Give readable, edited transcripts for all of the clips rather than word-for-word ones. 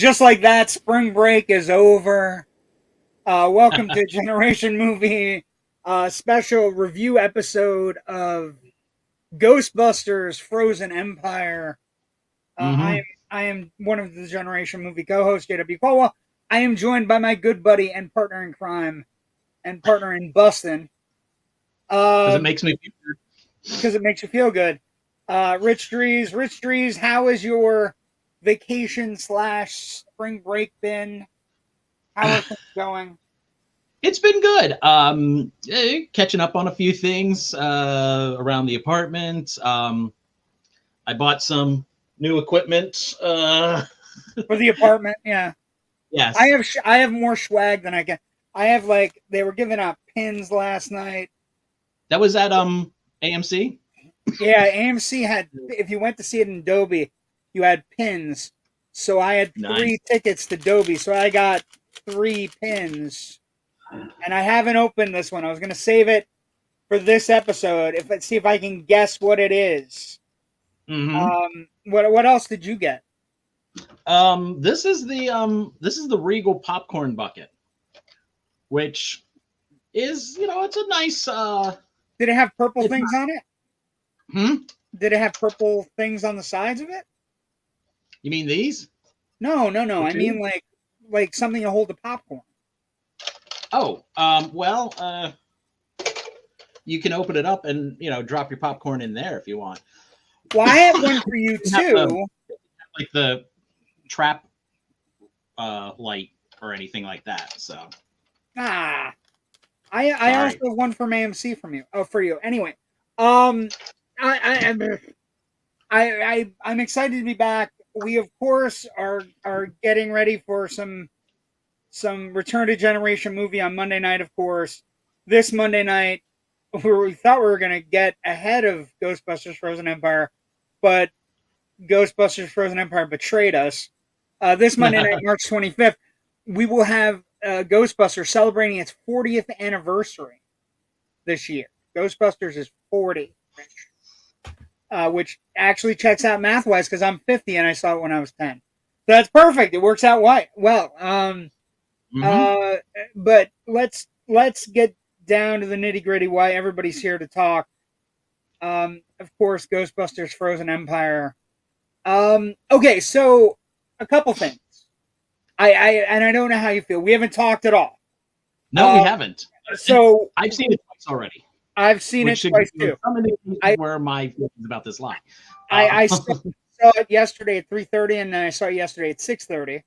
just like that, spring break is over. Welcome to Generation Movie special review episode of Ghostbusters: Frozen Empire. I am one of the Generation Movie co-hosts, JW Colwell. I am joined by my good buddy and partner in crime and partner in Bustin. Because it makes me feel good. Because it makes you feel good. Rich Drees. Rich Drees, how is your vacation / spring break been? How are things going? It's been good. Catching up on a few things around the apartment. I bought some new equipment for the apartment. Yeah. Yes. I have more swag than I can. I have they were giving out pins last night. That was at AMC. Yeah, AMC had. If you went to see it in Dolby, you had pins. So I had 3 tickets to Dolby. So I got 3 pins. And I haven't opened this one. I was going to save it for this episode. See if I can guess what it is. What else did you get? This is the Regal popcorn bucket, which is it's a nice. Did it have purple things on it? Did it have purple things on the sides of it? You mean these? No. I mean like something to hold the popcorn. Oh, you can open it up and drop your popcorn in there if you want. Well, I have one for you too. Like the trap light or anything like that. So. I also have one from AMC from you. Oh, for you. Anyway, I'm excited to be back. We of course are getting ready for some Return to Generation Movie on Monday night, of course. This Monday night, we thought we were going to get ahead of Ghostbusters: Frozen Empire, but Ghostbusters: Frozen Empire betrayed us. This Monday night, March 25th, we will have Ghostbusters celebrating its 40th anniversary this year. Ghostbusters is 40, which actually checks out math-wise because I'm 50 and I saw it when I was 10. So that's perfect. It works out well. But let's get down to the nitty-gritty why everybody's here to talk. Of course, Ghostbusters: Frozen Empire. Okay, so a couple things. I don't know how you feel. We haven't talked at all. No, we haven't. So I've seen it twice already. I've seen it twice too. Some of where my feelings about this lie. I saw it yesterday at 3:30, and then I saw it yesterday at 6:30.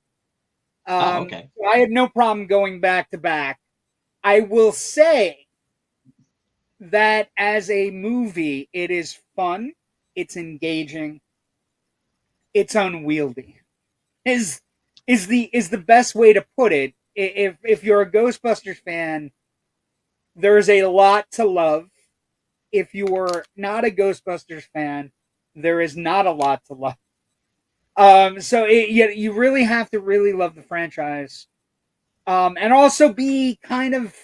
Okay. So I had no problem going back to back. I will say that as a movie, it is fun. It's engaging. It's unwieldy. Is the best way to put it. If you're a Ghostbusters fan, there's a lot to love. If you're not a Ghostbusters fan, there is not a lot to love. So you really have to really love the franchise, and also be kind of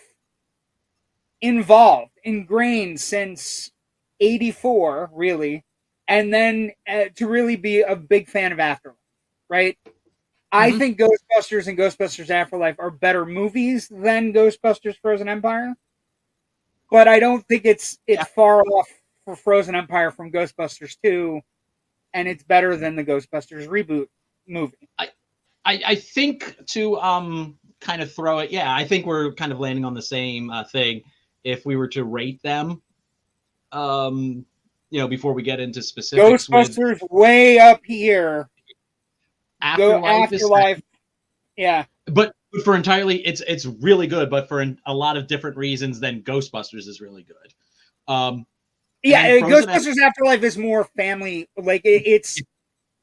ingrained since '84, really, and then to really be a big fan of Afterlife, right? I think Ghostbusters and Ghostbusters Afterlife are better movies than Ghostbusters: Frozen Empire, but I don't think it's far off for Frozen Empire from Ghostbusters 2. And it's better than the Ghostbusters reboot movie. I think to kind of throw it, I think we're kind of landing on the same thing. If we were to rate them, before we get into specifics, Ghostbusters way up here. Afterlife, yeah. But for entirely, it's really good. But for a lot of different reasons than Ghostbusters is really good. Ghostbusters Afterlife is more family. It's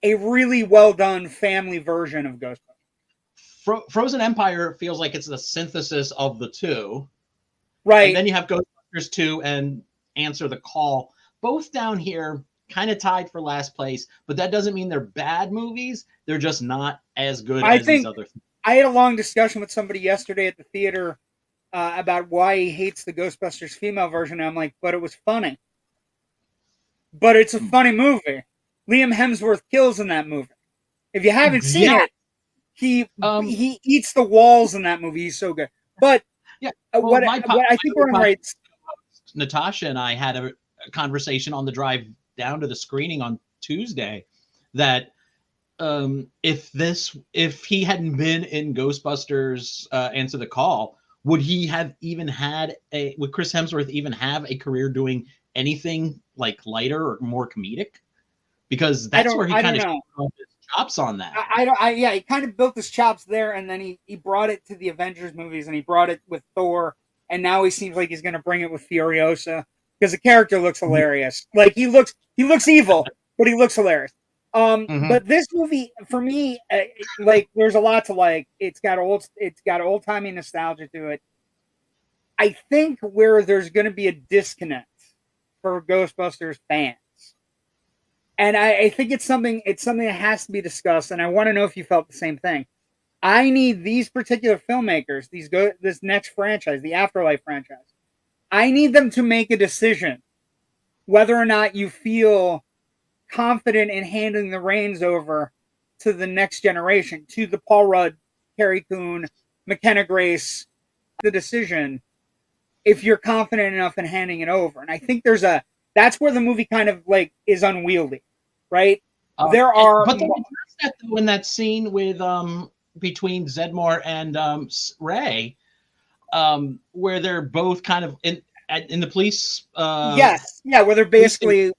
a really well done family version of Ghostbusters. Frozen Empire feels like it's the synthesis of the two. Right. And then you have Ghostbusters 2 and Answer the Call. Both down here, kind of tied for last place. But that doesn't mean they're bad movies. They're just not as good as these other things. I had a long discussion with somebody yesterday at the theater about why he hates the Ghostbusters female version. And I'm like, but it was funny. But it's a funny movie. Liam Hemsworth kills in that movie. If you haven't seen it, He eats the walls in that movie. He's so good. But yeah, well, what I think we're on right. Natasha and I had a conversation on the drive down to the screening on Tuesday that if he hadn't been in Ghostbusters Answer the Call, would he have even would Chris Hemsworth even have a career doing anything like lighter or more comedic? Because that's where he kind of showed his chops on that. Yeah, he kind of built his chops there, and then he brought it to the Avengers movies, and he brought it with Thor, and now he seems like he's going to bring it with Furiosa because the character looks hilarious. Like he looks evil, but he looks hilarious. But this movie, for me, like there's a lot to like. It's got old timey nostalgia to it. I think where there's going to be a disconnect for Ghostbusters fans, and I think it's something that has to be discussed. And I want to know if you felt the same thing. I need these particular filmmakers, this next franchise, the Afterlife franchise. I need them to make a decision whether or not you feel confident in handing the reins over to the next generation, to the Paul Rudd, Carrie Coon, McKenna Grace, the decision, if you're confident enough in handing it over. And I think that's where the movie kind of like is unwieldy, right? But they addressed that though in that scene with between Zedmore and Ray, where they're both kind of in the police. Yes, yeah, where they're basically,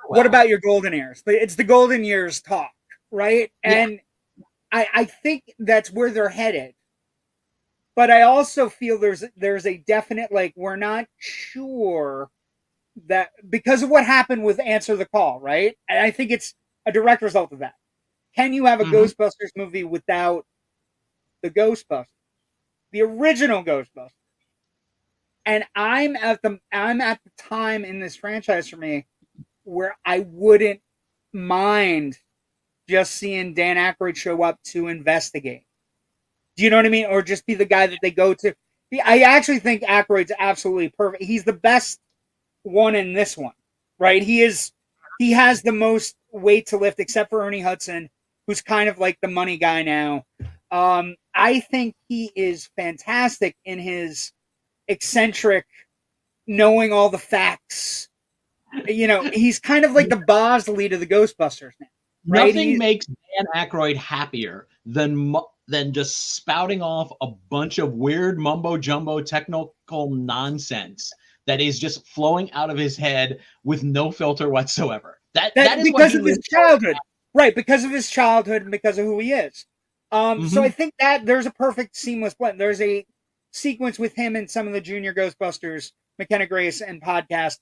what about your golden years? It's the golden years talk, right? And I think that's where they're headed. But I also feel there's a definite, like, we're not sure that because of what happened with Answer the Call, right? And I think it's a direct result of that. Can you have a Ghostbusters movie without the Ghostbusters, the original Ghostbusters? And I'm at the time in this franchise for me where I wouldn't mind just seeing Dan Aykroyd show up to investigate. Do you know what I mean? Or just be the guy that they go to. I actually think Aykroyd's absolutely perfect. He's the best one in this one, right? He has the most weight to lift, except for Ernie Hudson, who's kind of like the money guy now. I think he is fantastic in his eccentric, knowing all the facts. You know, he's kind of like the Bosley to the Ghostbusters now. Right? Nothing makes Dan Aykroyd happier than just spouting off a bunch of weird mumbo jumbo technical nonsense that is just flowing out of his head with no filter whatsoever. That is because of his childhood, right? Because of his childhood and because of who he is. So I think that there's a perfect seamless blend. There's a sequence with him and some of the junior Ghostbusters, McKenna Grace and podcast,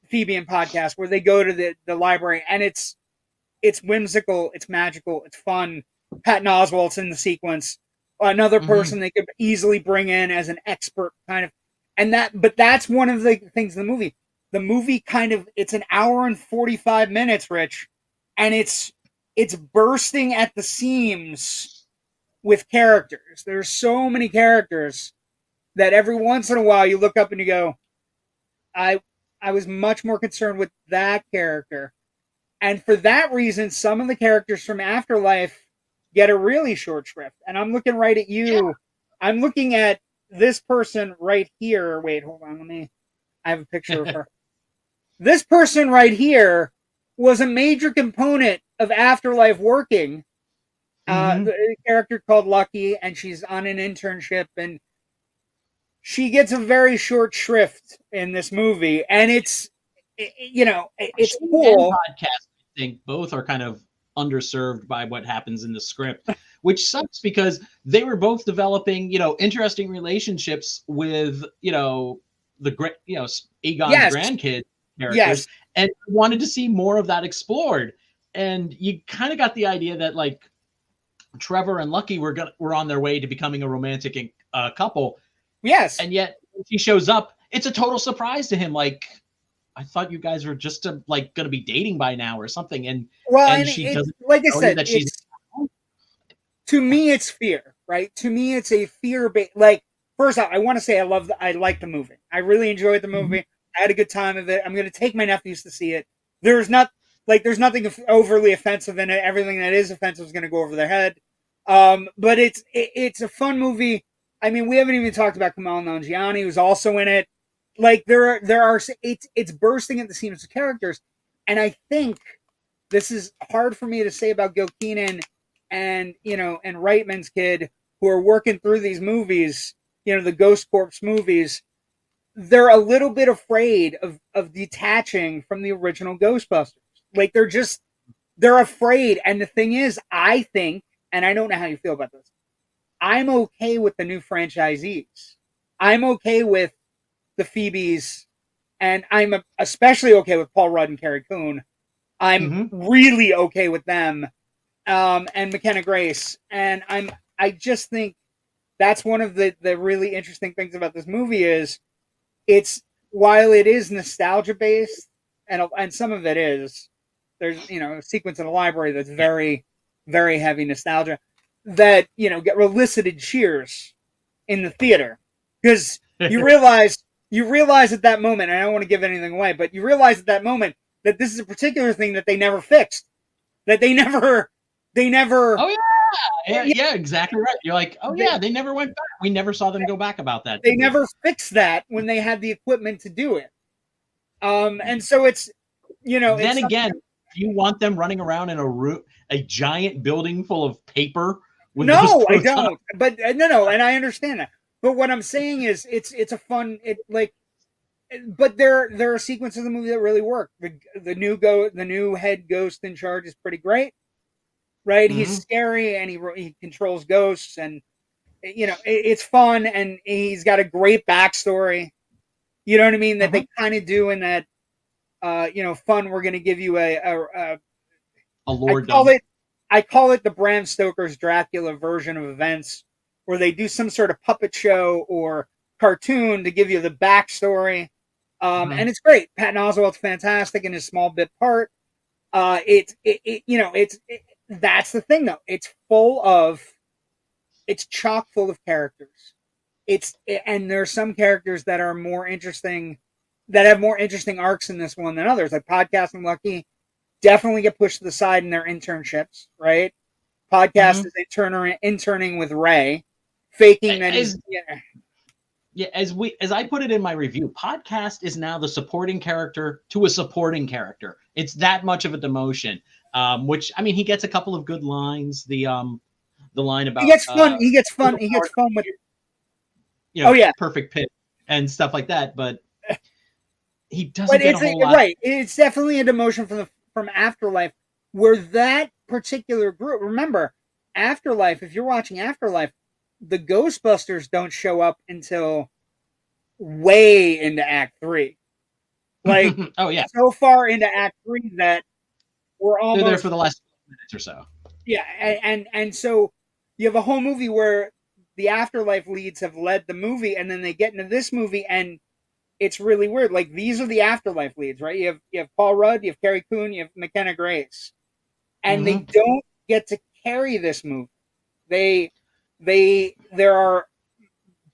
Phoebe and podcast, where they go to the library, and it's whimsical, it's magical, it's fun. Patton Oswalt's in the sequence, another person they could easily bring in as an expert kind of, but that's one of the things in the movie. The movie it's an hour and 45 minutes, Rich, and it's bursting at the seams with characters. There's so many characters that every once in a while you look up and you go, I was much more concerned with that character. And for that reason, some of the characters from Afterlife get a really short shrift. And I'm looking right at you. Yeah. I'm looking at this person right here. Wait, hold on. I have a picture of her. This person right here was a major component of Afterlife working. The character called Lucky, and she's on an internship, and she gets a very short shrift in this movie. And it's cool. Podcast, I think both are kind of underserved by what happens in the script, which sucks because they were both developing, interesting relationships with, Egon's grandkids characters, and wanted to see more of that explored. And you kind of got the idea that like Trevor and Lucky were on their way to becoming a romantic couple. Yes, and yet when she shows up, it's a total surprise to him. Like, I thought you guys were just going to be dating by now or something. And she doesn't. Like I said, that she's. To me, it's fear, right? To me, it's a fear-based. Like, first off, I want to say I like the movie. I really enjoyed the movie. I had a good time with it. I'm going to take my nephews to see it. There's nothing overly offensive in it. Everything that is offensive is going to go over their head. But it's a fun movie. I mean, we haven't even talked about Kumail Nanjiani, who's also in it. Like there are it's bursting at the seams of characters, and I think this is hard for me to say about Gil Keenan and and Reitman's kid, who are working through these movies, the Ghost Corps movies. They're a little bit afraid of detaching from the original Ghostbusters. Like they're afraid. And the thing is, I think, and I don't know how you feel about this, I'm okay with the new franchisees. I'm okay with the Phoebes, and I'm especially okay with Paul Rudd and Carrie Coon. I'm really okay with them, and McKenna Grace, and I just think that's one of the really interesting things about this movie is it's while it is nostalgia based, and some of it is, there's a sequence in the library that's very very heavy nostalgia that get elicited cheers in the theater because you realize at that moment, and I don't want to give anything away, but you realize at that moment that this is a particular thing that they never fixed, that they never. Oh yeah, exactly right. You're like, oh yeah, they never went back. We never saw them go back about that. They never fixed that when they had the equipment to do it. And so it's then again, you want them running around in a giant building full of paper with no, I don't. But no, and I understand that. But what I'm saying is, it's a fun but there are sequences in the movie that really work. The new head ghost in charge is pretty great, right? He's scary and he controls ghosts, and it's fun, and he's got a great backstory. You know what I mean? That they kind of do in that. Fun. We're going to give you a lore. I call it the Bram Stoker's Dracula version of events, where they do some sort of puppet show or cartoon to give you the backstory. And it's great. Patton Oswalt's fantastic in his small bit part. That's the thing though. It's chock full of characters. And there are some characters that are more interesting, that have more interesting arcs in this one than others. Like Podcast and Lucky definitely get pushed to the side in their internships, right? Podcast is interning with Ray, faking that he's as I put it in my review, Podcast is now the supporting character to a supporting character. It's that much of a demotion. Which I mean, he gets a couple of good lines. The line about he gets fun with perfect pit and stuff like that, but he doesn't get a whole lot. Right. It's definitely a demotion from Afterlife, where that particular group. Remember, Afterlife. If you're watching Afterlife, the Ghostbusters don't show up until way into Act 3. Like, so far into Act 3 that we're almost they're there for the last minutes or so. Yeah, and so you have a whole movie where the Afterlife leads have led the movie, and then they get into this movie, and it's really weird. Like, these are the Afterlife leads, right? You have Paul Rudd, you have Carrie Coon, you have McKenna Grace, and they don't get to carry this movie. There are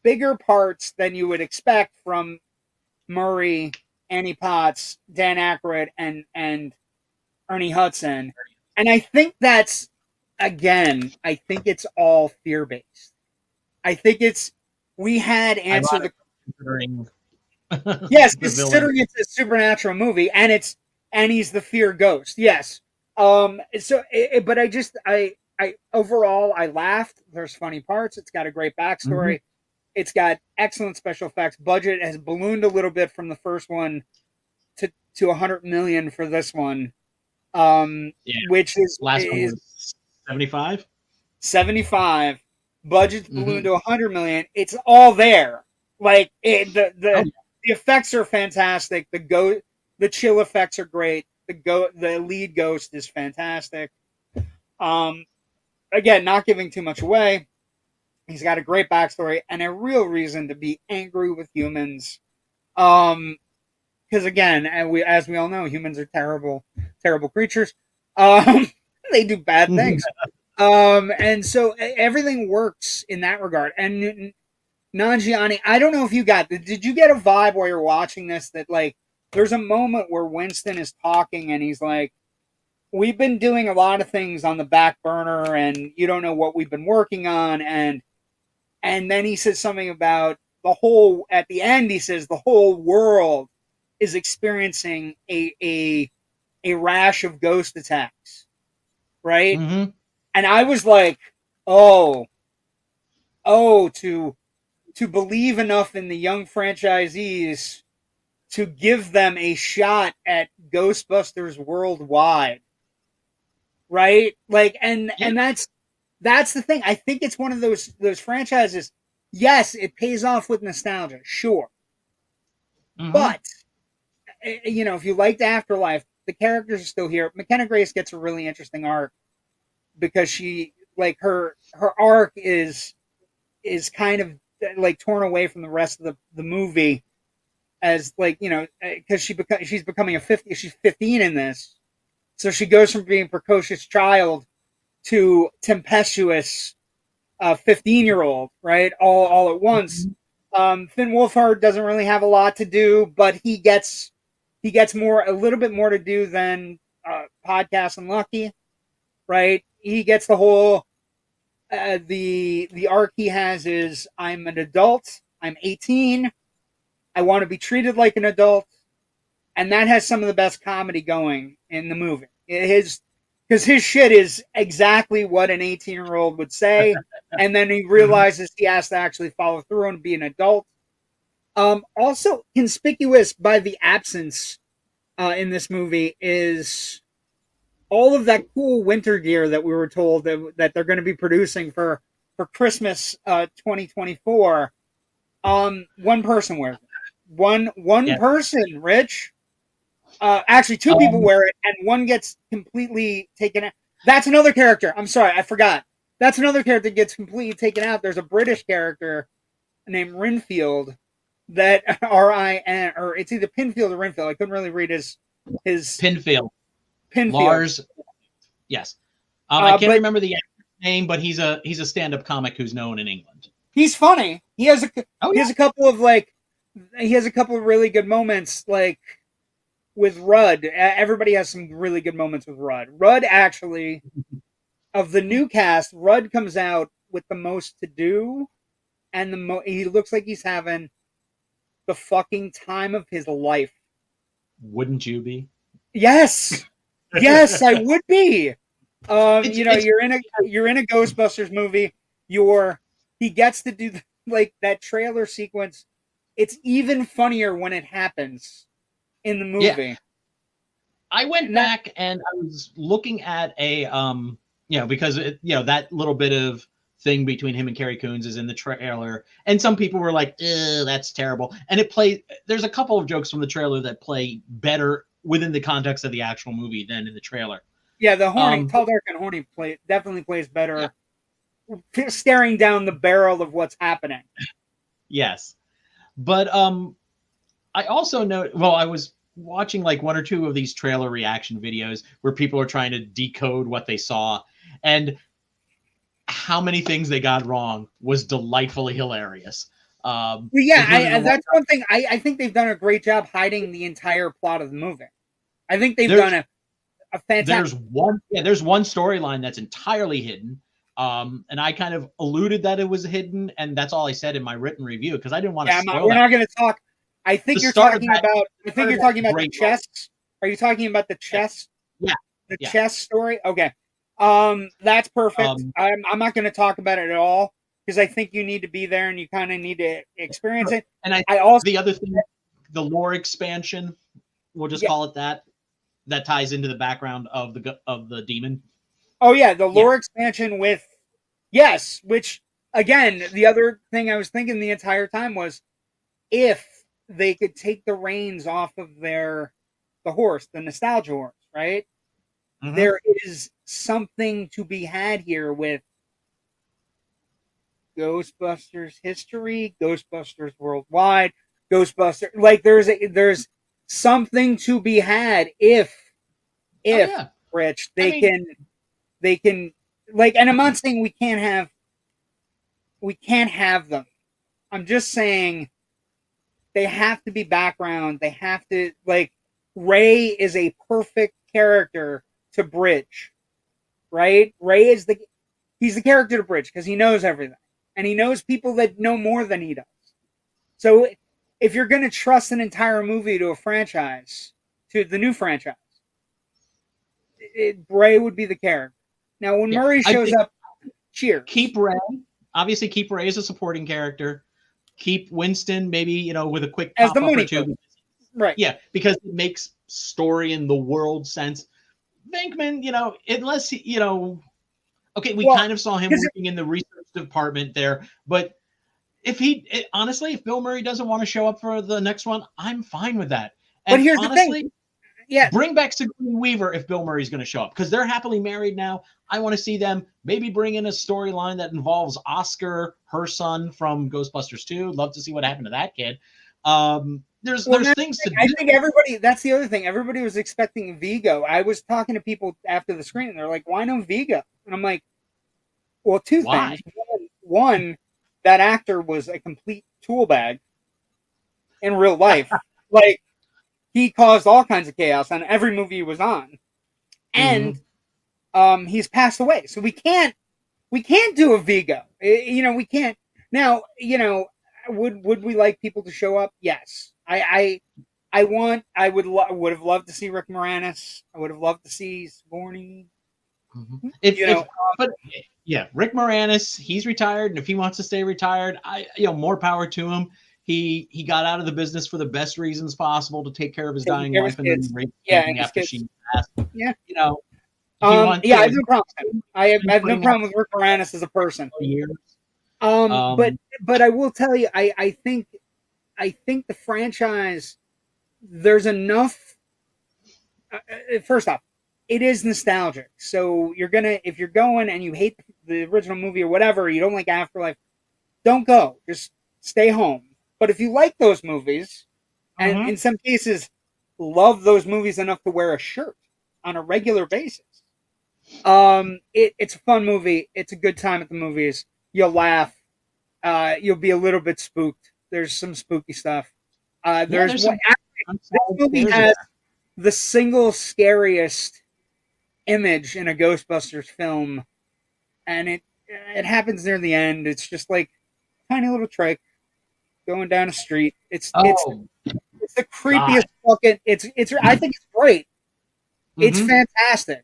bigger parts than you would expect from Murray, Annie Potts, Dan Aykroyd, and Ernie Hudson, and I think that's I think it's all fear based. I think we had answered the considering it's a supernatural movie, and he's the fear ghost. Yes. But I overall I laughed. There's funny parts. It's got a great backstory. It's got excellent special effects. Budget has ballooned a little bit from the first one to $100 million for this one. Which is last one was 75. 75. Budget's ballooned to $100 million. It's all there. Like the effects are fantastic. The chill effects are great. The lead ghost is fantastic. Again, not giving too much away. He's got a great backstory and a real reason to be angry with humans. Because again, as we all know, humans are terrible, terrible creatures. They do bad things. And so everything works in that regard. And Nanjiani, I don't know if did you get a vibe while you're watching this that, like, there's a moment where Winston is talking and he's like, we've been doing a lot of things on the back burner, and you don't know what we've been working on, and then he says something about the whole. At the end, he says the whole world is experiencing a rash of ghost attacks, right? Mm-hmm. And I was like, oh, oh, to believe enough in the young franchisees to give them a shot at Ghostbusters worldwide, right? Like, Yeah. and that's the thing. I think it's one of those franchises. Yes, it pays off with nostalgia, sure, Mm-hmm. but you know, if you liked Afterlife, the characters are still here. McKenna Grace gets a really interesting arc because she like her arc is kind of like torn away from the rest of the movie as like you know because she's becoming she's 15 in this, so she goes from being a precocious child to tempestuous 15-year-old, right, all at once. Finn Wolfhard doesn't really have a lot to do, but he gets more a little bit more to do than Podcast and Lucky, right? He gets the whole the arc he has is I'm an adult, I'm 18, I want to be treated like an adult, and that has some of the best comedy going in the movie. His because his shit is exactly what an 18-year-old would say, and then he Mm-hmm. realizes he has to actually follow through and be an adult. Also conspicuous by the absence in this movie is all of that cool winter gear that we were told that they're going to be producing for Christmas 2024. One person wears it. One Yeah. person, Rich. Actually, two people Um, wear it, and one gets completely taken out. That's another character. I'm sorry, I forgot. That's another character that gets completely taken out. There's a British character named Renfield that Rin or it's either Pinfield or Renfield. I couldn't really read his Pinfield. Pinfield. Lars. Yes. I can't But remember the actor's name, but he's a stand-up comic who's known in England. he's funny. Oh He yeah. has a couple of like he has a couple of really good moments like with Rudd. Everybody has some really good moments with Rudd. Rudd actually of the new cast, Rudd comes out with the most to do, and he looks like he's having the fucking time of his life. Wouldn't you be? Yes, yes, I would be. You know, It's you're in a Ghostbusters movie. You're he gets to do like that trailer sequence. It's even funnier when it happens in the yeah. movie. I went And that back and I was looking at a because that little bit of thing between him and Carrie Coons is in the trailer, and some people were like, that's terrible. And there's a couple of jokes from the trailer that play better within the context of the actual movie than in the trailer. yeah, the horny Um, Tall Dark and Horny definitely plays yeah, better staring down the barrel of what's happening. yes. But I also know. Well, I was watching like one or two of these trailer reaction videos where people are trying to decode what they saw, and how many things they got wrong was delightfully hilarious. Well, yeah, Including the one. that's one thing. I think they've done a great job hiding the entire plot of the movie. I think they've done There's a fantastic. there's one storyline that's entirely hidden. And I kind of alluded that it was hidden, and that's all I said in my written review because I didn't want to Yeah, spoil we're that. not going to talk. I The think you're start of talking that, about. I think you're talking about the great chess. Are you talking about the moment. chess? Yeah, The yeah. chess story? Okay. That's perfect. I'm not going to talk about it at all because I think you need to be there and you kind of need to experience it. And I I also the other thing, the lore expansion, we'll just yeah. call it that ties into the background of the demon. Oh yeah, the Yeah. lore expansion with yes, which again, the other thing I was thinking the entire time was if they could take the reins off of the horse, the nostalgia horse, right? Mm-hmm. There is something to be had here with Ghostbusters history, Ghostbusters worldwide, Ghostbusters like there's something to be had Oh if yeah. Rich I mean, they can like and I'm not saying we can't have them. I'm just saying they have to be background. They have to like Ray is a perfect character to bridge, right? Ray is he's the character to bridge because he knows everything, and he knows people that know more than he does. So if you're going to trust an entire movie to a franchise, to the new franchise, Ray would be the character. Now, when Murray shows up, cheers. Keep Ray. Obviously, keep Ray as a supporting character. Keep Winston, maybe, with a quick as the pop-up money or two. Right. Yeah, because it makes story in the world sense. Venkman, unless, okay, we kind of saw him working in the research department there, but honestly, if Bill Murray doesn't want to show up for the next one, I'm fine with that. And but here's honestly, the thing. Yeah. Bring back Sigourney Weaver if Bill Murray's going to show up, because they're happily married now. I want to see them maybe bring in a storyline that involves Oscar, her son from Ghostbusters 2. Love to see what happened to that kid. There's things to do. I think everybody, that's the other thing. Everybody was expecting Vigo. I was talking to people after the screening. They're like, why no Vigo? And I'm like, well, two things. One, that actor was a complete tool bag in real life. Like, he caused all kinds of chaos on every movie he was on, and he's passed away. So we can't do a Vigo. We can't now. Would we like people to show up? Yes. I would have loved to see Rick Moranis. I would have loved to see Sigourney. Rick Moranis, he's retired, and if he wants to stay retired, more power to him. He got out of the business for the best reasons possible to take care of his dying wife and then raise after she passed. Yeah. I have no problem. I have no problem with Rick Moranis as a person. But I will tell you, I think the franchise, there's enough. First off, it is nostalgic. So if you're going and you hate the original movie or whatever, you don't like Afterlife, don't go. Just stay home. But if you like those movies, and in some cases love those movies enough to wear a shirt on a regular basis, it's a fun movie. It's a good time at the movies. You'll laugh. You'll be a little bit spooked. There's some spooky stuff. This movie has the single scariest image in a Ghostbusters film, and it happens near the end. It's just like a tiny little trick going down a street. It's the creepiest fucking. I think it's great. It's fantastic.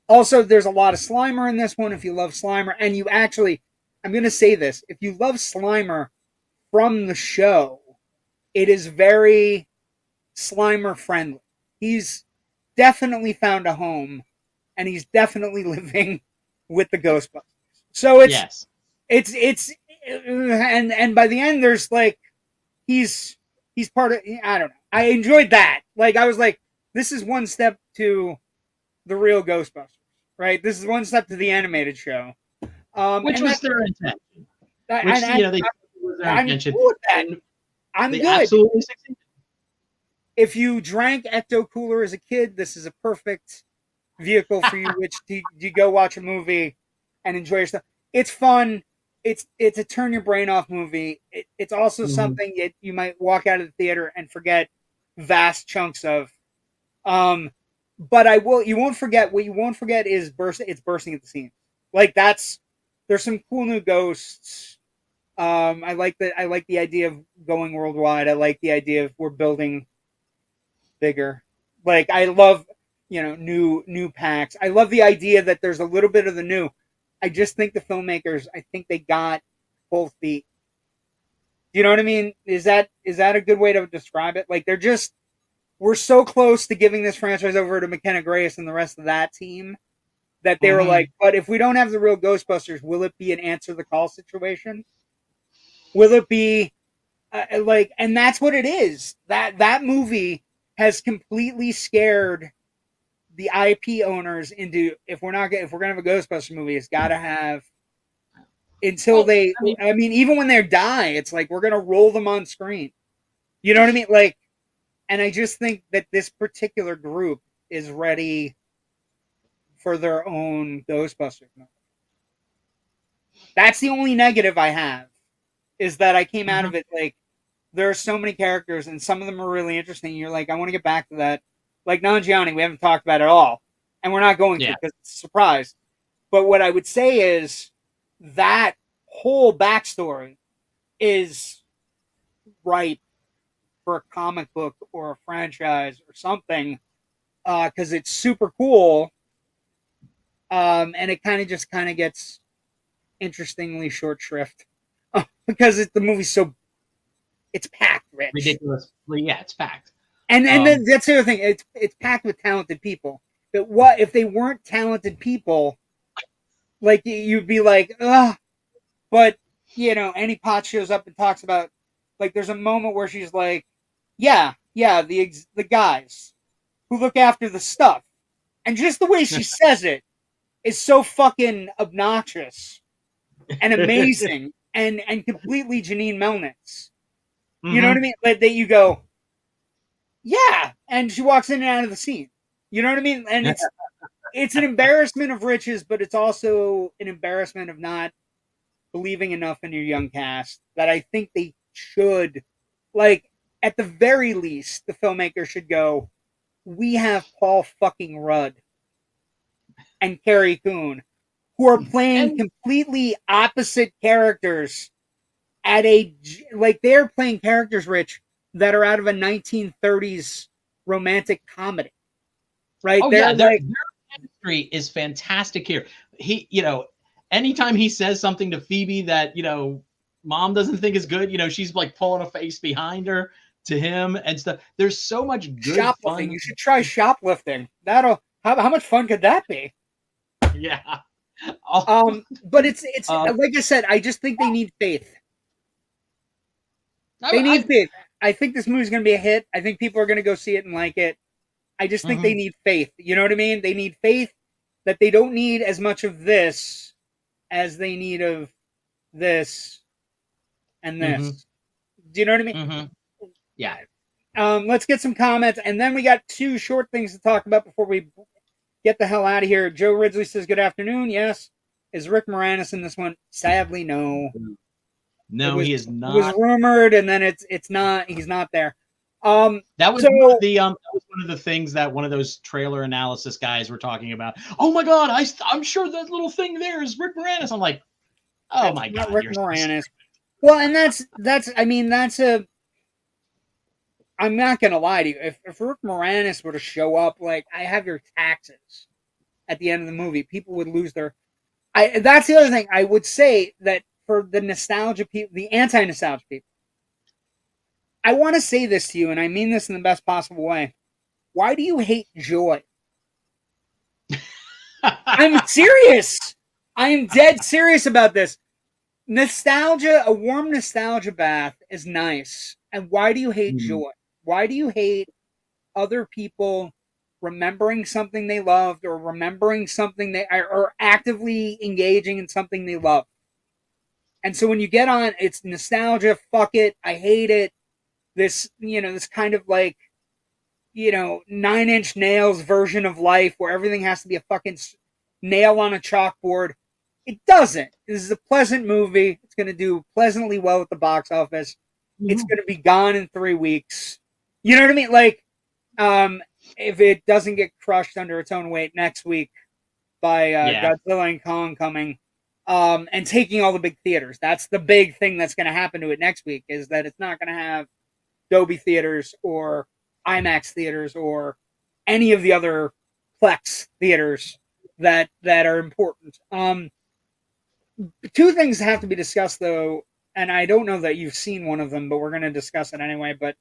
Also, there's a lot of Slimer in this one. If you love Slimer, and you actually, I'm going to say this: if you love Slimer from the show, it is very Slimer friendly. He's definitely found a home, and he's definitely living with the Ghostbusters. So it's and by the end, there's like he's part of. I don't know. I enjoyed that. Like, I was like, this is one step to the real Ghostbusters, right? This is one step to the animated show, which was their intention. I'm good with that. I'm good. Absolutely succeeded. If you drank Ecto Cooler as a kid, this is a perfect vehicle for you, which to go watch a movie and enjoy yourself. It's fun. It's a turn your brain off movie. It's also something that you might walk out of the theater and forget vast chunks of. But you won't forget. What you won't forget is it's bursting at the seams. Like, there's some cool new ghosts. I like the idea of going worldwide. I like the idea of we're building bigger. Like, I love, new packs. I love the idea that there's a little bit of the new. I just think the filmmakers, they got both feet. You know what I mean? Is that a good way to describe it? Like, we're so close to giving this franchise over to McKenna Grace and the rest of that team that they were like, but if we don't have the real Ghostbusters, will it be an answer the call situation? Will it be and that's what it is. That movie has completely scared the IP owners into, if we're gonna have a Ghostbusters movie, it's got to have even when they die, it's like we're gonna roll them on screen. You know what I mean? Like, and I just think that this particular group is ready for their own Ghostbusters movie. That's the only negative I have, is that I came out of it like, there are so many characters and some of them are really interesting. You're like, I want to get back to that. Like Nanjiani, we haven't talked about at all. and we're not going to because it's a surprise. But what I would say is that whole backstory is ripe for a comic book or a franchise or something, because it's super cool, and it kind of gets interestingly short shrift because the movie's it's packed, Rich. Ridiculously, yeah, it's packed. And then that's the other thing. It's packed with talented people. But what if they weren't talented people? Like, you'd be like, ugh. But Annie Potts shows up and talks about, like, there's a moment where she's like, yeah, the guys who look after the stuff, and just the way she says it is so fucking obnoxious and amazing and completely Janine Melnitz. You know what I mean? Like, that you go, yeah, and she walks in and out of the scene. You know what I mean? And it's an embarrassment of riches, but it's also an embarrassment of not believing enough in your young cast that I think they should, like, at the very least, the filmmaker should go, we have Paul fucking Rudd and Carrie Coon, who are playing completely opposite characters they're playing characters, Rich, that are out of a 1930s romantic comedy, right? Oh, yeah, their chemistry is fantastic here. He, anytime he says something to Phoebe that, mom doesn't think is good, she's like pulling a face behind her to him and stuff. There's so much good shoplifting. fun. You should try shoplifting. How much fun could that be? Yeah. But it's like I said, I just think they need faith. They need faith. I think this movie's going to be a hit. I think people are going to go see it and like it. I just think they need faith. You know what I mean? They need faith that they don't need as much of this as they need of this and this. Do you know what I mean? Yeah. Let's get some comments, and then we got two short things to talk about before we get the hell out of here. Joe Ridley says, good afternoon. Yes. Is Rick Moranis in this one? Sadly, no. No, he is not. It was rumored, and then it's not. He's not there. That was one of the things that one of those trailer analysis guys were talking about. Oh my God, I'm sure that little thing there is Rick Moranis. I'm like, oh my God, Rick Moranis. Well, and I'm not gonna lie to you. If Rick Moranis were to show up, like, I have your taxes at the end of the movie, people would lose their. That's the other thing I would say, that for the nostalgia people, the anti-nostalgia people, I want to say this to you, and I mean this in the best possible way. Why do you hate joy? I'm serious. I am dead serious about this. Nostalgia, a warm nostalgia bath is nice. And why do you hate joy? Why do you hate other people remembering something they loved, or remembering something or actively engaging in something they love? And so when you get on, it's nostalgia, fuck it, I hate it. This kind of like, 9 Inch Nails version of life where everything has to be a fucking nail on a chalkboard. It doesn't. This is a pleasant movie. It's going to do pleasantly well at the box office. It's going to be gone in 3 weeks. You know what I mean? Like, if it doesn't get crushed under its own weight next week by Godzilla and Kong coming, and taking all the big theaters. That's the big thing that's going to happen to it next week, is that it's not going to have Dolby theaters or IMAX theaters or any of the other Plex theaters that are important. Two things have to be discussed, though, and I don't know that you've seen one of them, but we're going to discuss it anyway. But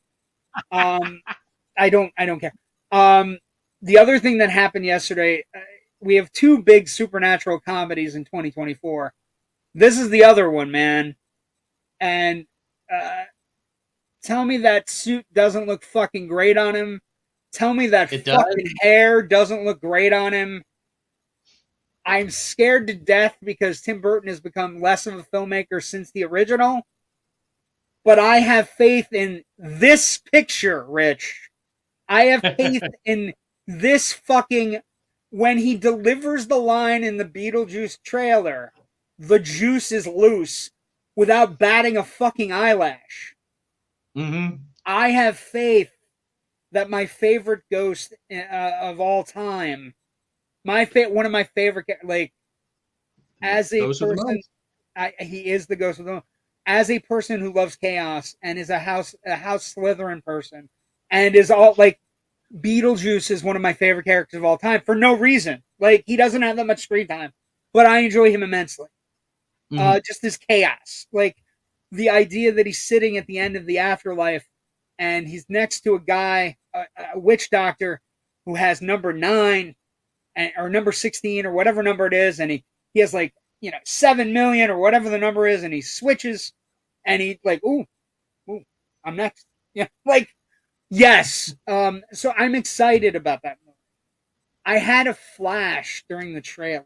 I don't care. The other thing that happened yesterday, we have two big supernatural comedies in 2024. This is the other one, man. And tell me that suit doesn't look fucking great on him. Tell me that fucking hair doesn't look great on him. I'm scared to death because Tim Burton has become less of a filmmaker since the original. But I have faith in this picture, Rich. I have faith in this fucking... When he delivers the line in the Beetlejuice trailer, the juice is loose, without batting a fucking eyelash. I have faith that my favorite ghost of all time one of my favorite, like, as a Ghost of the person, Most. he is the ghost of the. As a person who loves chaos and is a House Slytherin person, and is all like Beetlejuice is one of my favorite characters of all time for no reason. Like he doesn't have that much screen time, but I enjoy him immensely. Mhm. Just his chaos, like the idea that he's sitting at the end of the afterlife, and he's next to a guy, a witch doctor, who has number 9 or number 16 or whatever number it is, and he has like 7 million or whatever the number is, and he switches, and he like ooh, I'm next. Yeah, like yes. So I'm excited about that movie. I had a flash during the trailer,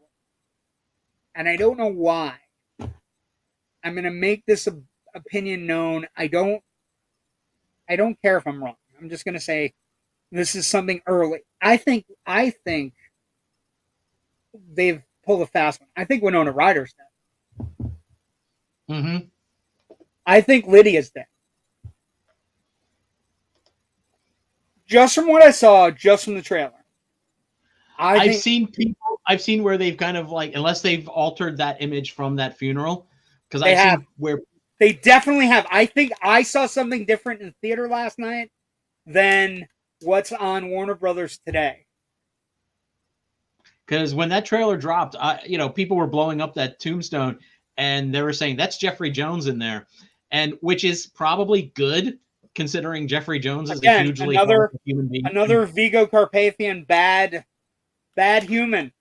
and I don't know why. I'm gonna make this opinion known. I don't care if I'm wrong. I'm just gonna say this is something early. I think they've pulled a fast one. I think Winona Ryder's dead. Mhm. I think Lydia's dead. Just from what I saw, just from the trailer. I've seen people. I've seen where they've kind of like, unless they've altered that image from that funeral, because they I've have. seen where They definitely have. I think I saw something different in theater last night than what's on Warner Brothers today. because when that trailer dropped, people were blowing up that tombstone, and they were saying that's Jeffrey Jones in there, and which is probably good considering Jeffrey Jones is a Again, hugely horrible human being, another Vigo Carpathian bad human.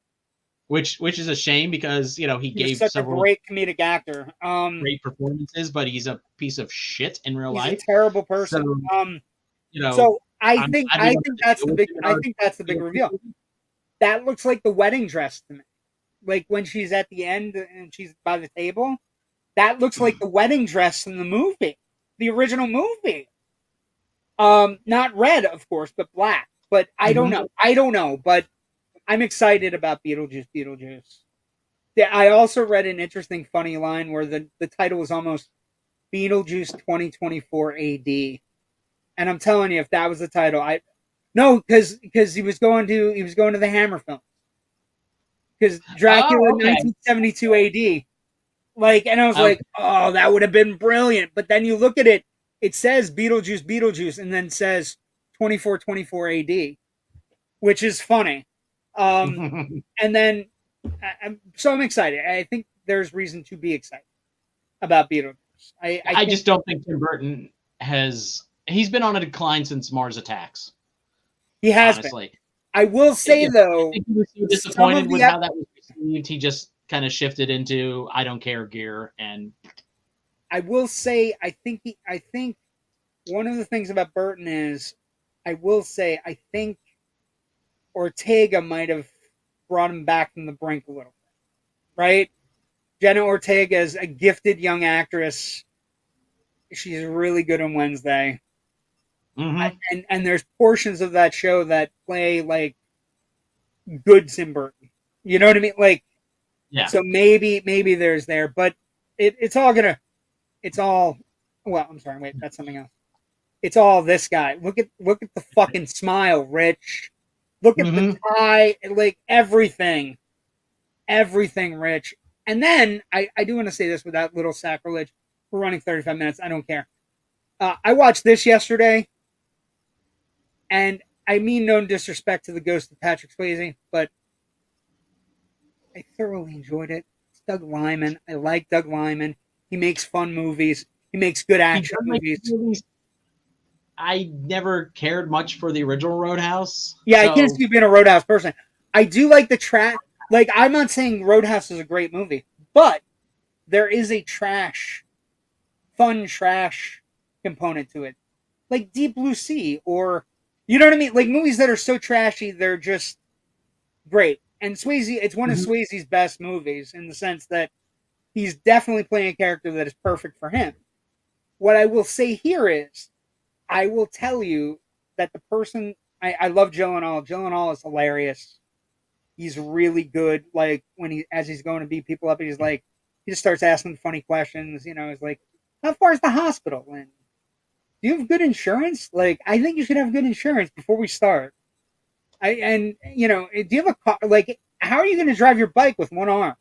which is a shame because he He was gave such a several great comedic actor. great performances, but he's a piece of shit in real He's a life. terrible So person. you know, So I I'm think glad we I don't think have to that's the deal with big it in I our think that's the big reveal. That looks like the wedding dress to me. Like when she's at the end and she's by the table, that looks like the wedding dress in the movie, the original movie. Not red, of course, but black. But I don't Mhm. know. I don't know. But I'm excited about Beetlejuice. Beetlejuice. Yeah, I also read an interesting, funny line where the title was almost Beetlejuice 2024 AD, and I'm telling you, if that was the title, I no, because he was going to the Hammer film because Dracula Oh, okay. 1972 AD. Like, and I was Okay. like, oh, that would have been brilliant. But then you look at it, it says Beetlejuice, Beetlejuice, and then says 2424 AD, which is funny. And then, I'm excited. I think there's reason to be excited about Beetlejuice. I I think just don't think Tim Burton he's been on a decline since Mars Attacks, he has been. honestly. I will say I though, think he was so some disappointed of with the how that was received. He just kind of shifted into I don't care gear, and I will say I think one of the things about Burton is I will say I think Ortega might have brought him back from the brink a little bit, right? Jenna Ortega is a gifted young actress. She's really good on Wednesday. Mhm. And there's portions of that show that play like good Tim Burton. You know what I mean? Like Yeah. so maybe there's there, but it's all gonna it's all well, I'm sorry, wait, that's something else. It's all this guy. Look at the fucking smile, Rich. Look at the Mhm. tie, like everything. Everything, Rich. And then I do want to say this without little sacrilege. We're running 35 minutes. I don't care. I watched this yesterday, and I mean no disrespect to the ghost of Patrick Swayze, but I thoroughly enjoyed it. It's Doug Liman. I like Doug Liman. He makes fun movies. He makes good He action does make movies. movies. I never cared much for the original Roadhouse, Yeah, I can't so see you being a Roadhouse person. I do like the trash. Like, I'm not saying Roadhouse is a great movie, but there is a fun trash component to it. Like Deep Blue Sea, or, you know what I mean? Like, movies that are so trashy, they're just great. And Swayze, it's one of Mhm. Swayze's best movies in the sense that he's definitely playing a character that is perfect for him. What I will say here is, I will tell you that the person, I love Gyllenhaal. Gyllenhaal is hilarious. He's really good. Like when as he's going to beat people up, he's like, he just starts asking funny questions. You know, he's like, "How far is the hospital? And do you have good insurance? Like, I think you should have good insurance before we start. Do you have a car? Like, how are you going to drive your bike with one arm?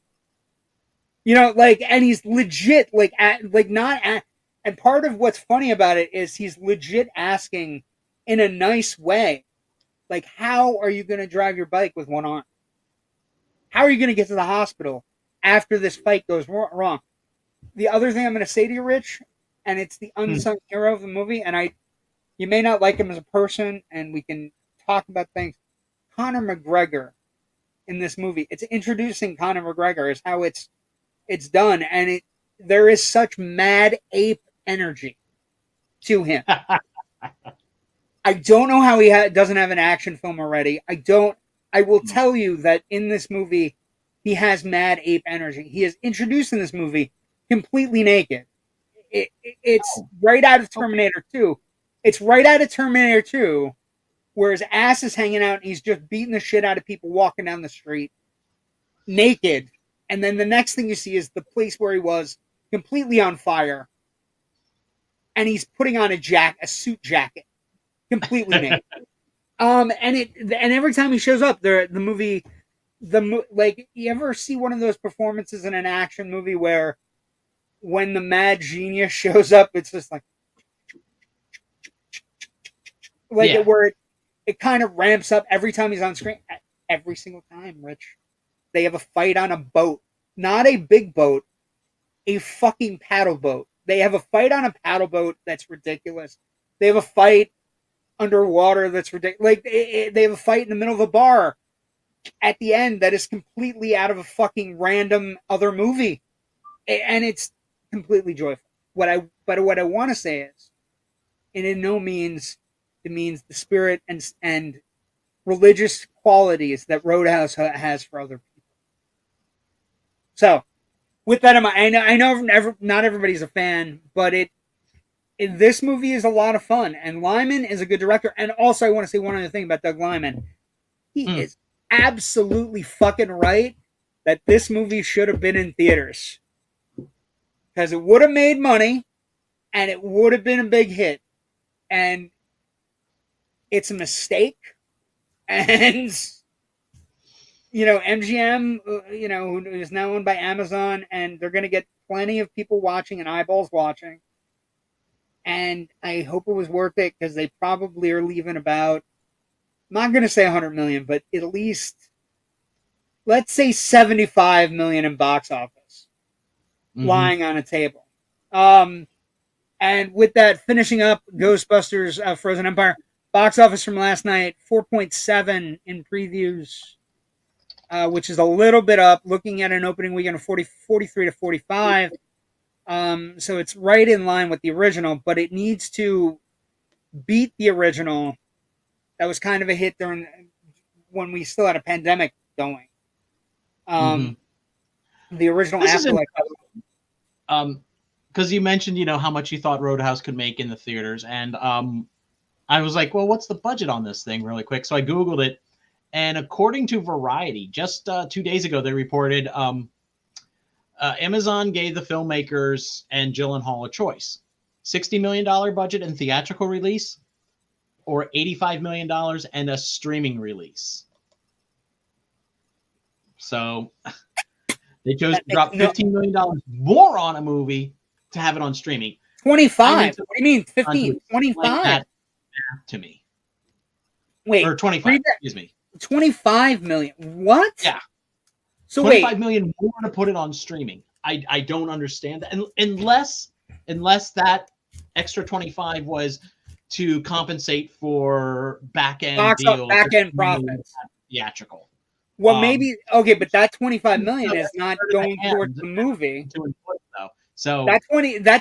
You know, like, and he's legit, like, and part of what's funny about it is he's legit asking in a nice way, like, how are you going to drive your bike with one arm? How are you going to get to the hospital after this fight goes wrong? The other thing I'm going to say to you, Rich, and it's the unsung hero of the movie, and you may not like him as a person, and we can talk about things. Conor McGregor in this movie, it's introducing Conor McGregor as how it's done, and there is such mad ape energy to him. I don't know how he doesn't have an action film already. I will tell you that in this movie, he has mad ape energy. He is introduced in this movie completely naked. It's right out of Terminator 2. It's right out of Terminator 2, where his ass is hanging out and he's just beating the shit out of people walking down the street naked. And then the next thing you see is the place where he was completely on fire. And he's putting on a suit jacket, completely naked. And every time he shows up, the movie, like, you ever see one of those performances in an action movie where when the mad genius shows up, it's just like Yeah. where it kind of ramps up every time he's on screen. Every single time, Rich, they have a fight on a boat, not a big boat, a fucking paddle boat. They have a fight on a paddle boat that's ridiculous. They have a fight underwater that's ridiculous. Like, they have a fight in the middle of a bar at the end that is completely out of a fucking random other movie, and it's completely joyful. What I want to say is, and in no means demeans the spirit and religious qualities that Roadhouse has for other people. So, with that in mind, I know not everybody's a fan, but this movie is a lot of fun, and Lyman is a good director. And also, I want to say one other thing about Doug Lyman. He is absolutely fucking right that this movie should have been in theaters, because it would have made money, and it would have been a big hit. And it's a mistake. And, you know, MGM, you know, who is now owned by Amazon, and they're going to get plenty of people watching and eyeballs watching. And I hope it was worth it, because they probably are leaving about, I'm not going to say 100 million, but at least, let's say 75 million in box office lying on a table. And with that, finishing up Ghostbusters Frozen Empire, box office from last night, 4.7 in previews, which is a little bit up, looking at an opening weekend of 43 to 45. So it's right in line with the original, but it needs to beat the original. That was kind of a hit when we still had a pandemic going. The original Afterlife. Because you mentioned, you know, how much you thought Roadhouse could make in the theaters, and I was like, well, what's the budget on this thing, really quick? So I Googled it, and according to Variety, just 2 days ago, they reported Amazon gave the filmmakers and Gyllenhaal a choice: $60 million budget and theatrical release, or $85 million and a streaming release. So they chose to drop $15 million more on a movie to have it on streaming. 25? What do you mean 15? 25? To me. Wait. Or 25, excuse me. 25 million. What? Yeah. So 25 million more to put it on streaming. I don't understand that. And unless that extra 25 was to compensate for back-end deals. Back-end profits. Theatrical. Well, maybe, okay, but that 25 million is not going towards the movie. So that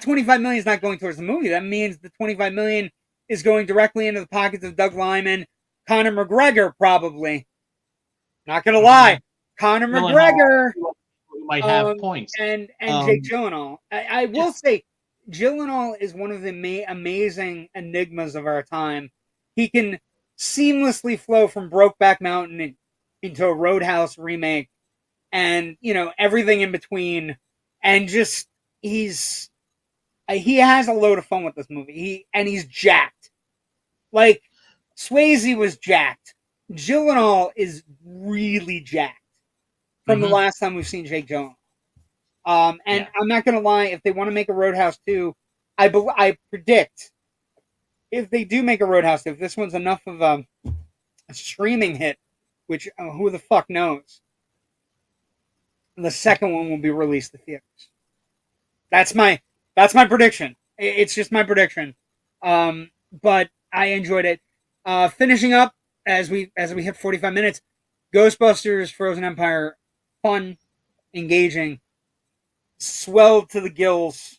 25 million is not going towards the movie. That means the 25 million is going directly into the pockets of Doug Lyman, Conor McGregor, probably. Not gonna lie, Conor McGregor might have points, and Jake Gyllenhaal. I will say, Gyllenhaal is one of the amazing enigmas of our time. He can seamlessly flow from Brokeback Mountain into a Roadhouse remake, and, you know, everything in between, and just he has a load of fun with this movie. He's jacked. Like, Swayze was jacked. Gyllenhaal is really jacked. from the last time we've seen Jake Gyllenhaal. And I'm not going to lie, if they want to make a Roadhouse 2, I predict if they do make a Roadhouse 2, if this one's enough of a streaming hit, which who the fuck knows, the second one will be released to theaters. That's my prediction. It's just my prediction. But I enjoyed it. Finishing up as we hit 45 minutes, Ghostbusters Frozen Empire, fun, engaging, swelled to the gills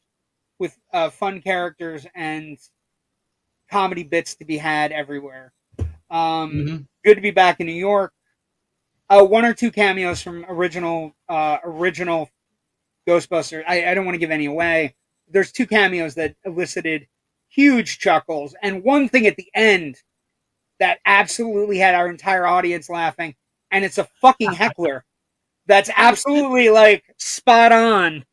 with fun characters and comedy bits to be had everywhere. Good to be back in New York. One or two cameos from original Ghostbusters. I don't want to give any away. There's two cameos that elicited huge chuckles, and one thing at the end that absolutely had our entire audience laughing, and it's a fucking heckler that's absolutely like spot on.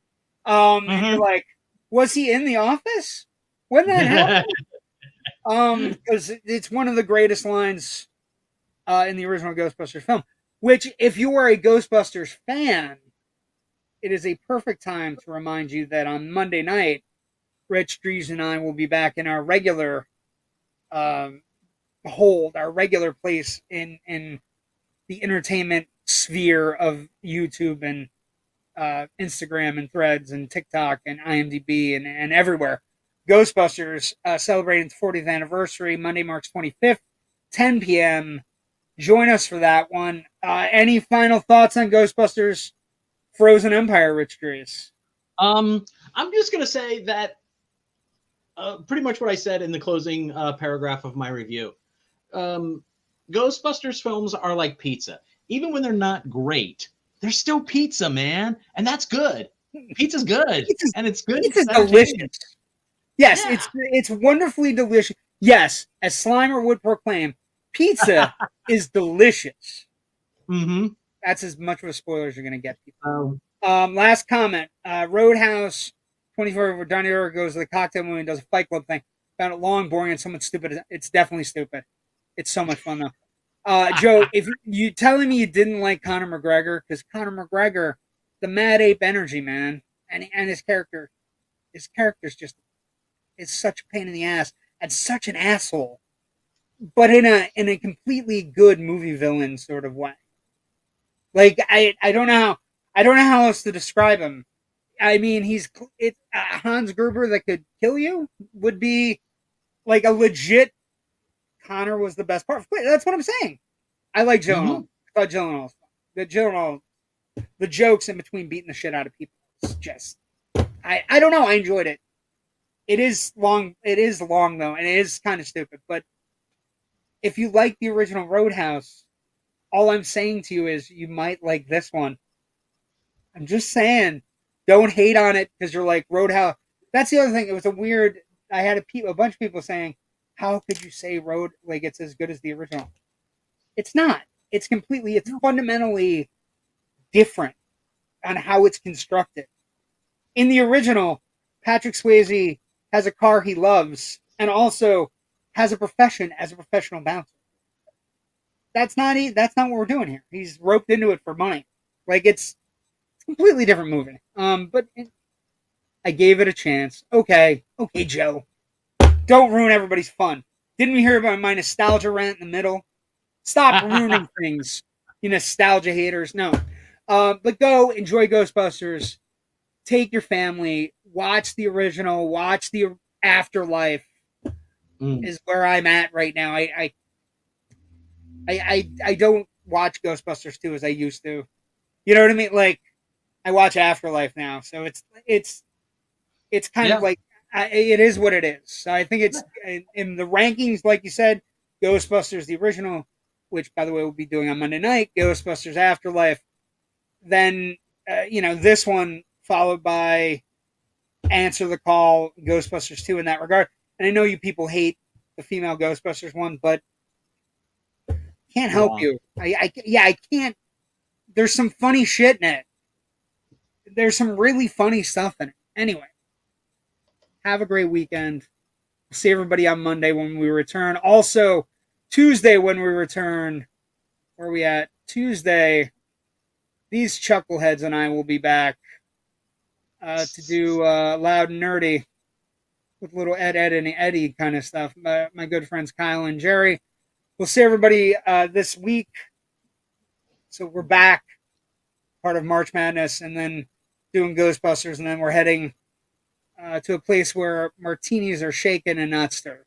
And you're like, was he in The Office when that happened? Because it's one of the greatest lines in the original Ghostbusters film. Which, if you are a Ghostbusters fan, it is a perfect time to remind you that on Monday night, Rich Dries and I will be back in our regular hold, our regular place in the entertainment sphere of YouTube and Instagram and Threads and TikTok and IMDb and everywhere. Ghostbusters celebrating its 40th anniversary, Monday, March 25th, 10 p.m. Join us for that one. Any final thoughts on Ghostbusters Frozen Empire, Rich Dries? I'm just going to say that pretty much what I said in the closing paragraph of my review. Ghostbusters films are like pizza. Even when they're not great, they're still pizza, man. And that's good. Pizza's good. And it's good. Pizza's delicious. Yes, yeah. It's wonderfully delicious. Yes, as Slimer would proclaim, pizza is delicious. That's as much of a spoiler as you're going to get, people. Last comment. Roadhouse 24, where Donnie Darko goes to the cocktail movie and does a Fight Club thing. Found it long, boring, and somewhat stupid. It's definitely stupid. It's so much fun, though. Joe, if you telling me you didn't like Conor McGregor, because Conor McGregor, the mad ape energy, man, and his character's just is such a pain in the ass and such an asshole, but in a completely good movie villain sort of way. Like I don't know how else to describe him. I mean, Hans Gruber that could kill you would be like a legit. Connor was the best part. That's what I'm saying. I like Gyllenhaal. I thought Gyllenhaal was fun. The jokes in between beating the shit out of people. It's just, I don't know. I enjoyed it. It is long. It is long though, and it is kind of stupid. But if you like the original Roadhouse, all I'm saying to you is you might like this one. I'm just saying, don't hate on it because you're like Roadhouse. That's the other thing. It was a weird. I had a bunch of people saying, "How could you say like it's as good as the original?" It's not. It's fundamentally different on how it's constructed. In the original, Patrick Swayze has a car he loves and also has a profession as a professional bouncer. That's not what we're doing here. He's roped into it for money. Like it's a completely different movie. But I gave it a chance. Okay, Joe. Don't ruin everybody's fun. Didn't we hear about my nostalgia rant in the middle? Stop ruining things, you nostalgia haters. No. But go enjoy Ghostbusters. Take your family. Watch the original. Watch the Afterlife. Is where I'm at right now. I don't watch Ghostbusters 2 as I used to. You know what I mean? Like I watch Afterlife now, so it's kind of like it is what it is. So I think it's in the rankings, like you said, Ghostbusters the original, which by the way we'll be doing on Monday night, Ghostbusters Afterlife. Then this one followed by Answer the Call, Ghostbusters 2 in that regard. And I know you people hate the female Ghostbusters one, but can't help you. I can't. There's some funny shit in it. There's some really funny stuff in it. Anyway, have a great weekend. We'll see everybody on Monday when we return. Also, Tuesday when we return. Where are we at? Tuesday. these chuckleheads and I will be back to do Loud and Nerdy with little Ed, and Eddie kind of stuff. My good friends Kyle and Jerry. We'll see everybody this week. So we're back, part of March Madness, and then doing Ghostbusters, and then we're heading to a place where martinis are shaken and not stirred.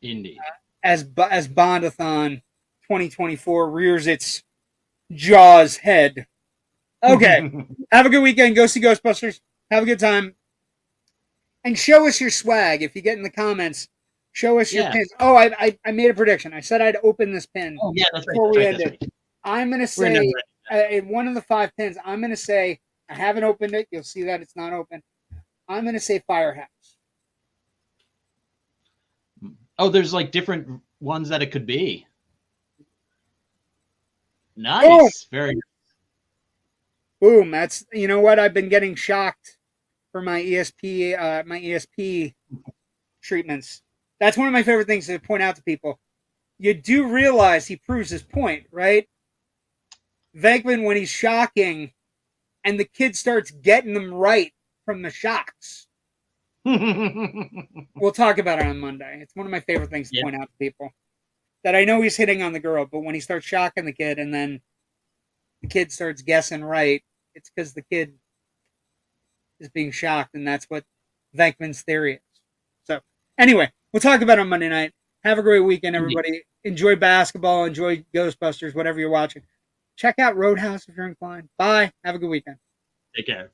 Indeed. As Bondathon 2024 rears its jaws head. Okay. Have a good weekend. Go see Ghostbusters. Have a good time. And show us your swag. If you get in the comments, show us your pins. Oh, I made a prediction. I said I'd open this pin before we ended. I'm going to say, in one of the 5 pins, I'm going to say, I haven't opened it. You'll see that it's not open. I'm going to say Firehouse. Oh, there's like different ones that it could be. Nice. Oh. Very. Boom. That's, you know what? I've been getting shocked for my ESP treatments. That's one of my favorite things to point out to people. You do realize he proves his point, right? Venkman, when he's shocking and the kid starts getting them right from the shocks. We'll talk about it on Monday. It's one of my favorite things to point out to people. That I know he's hitting on the girl, but when he starts shocking the kid and then the kid starts guessing right, it's because the kid is being shocked, and that's what Venkman's theory is. So, anyway, we'll talk about it on Monday night. Have a great weekend, everybody. Enjoy basketball. Enjoy Ghostbusters, whatever you're watching. Check out Roadhouse if you're inclined. Bye. Have a good weekend. Take care.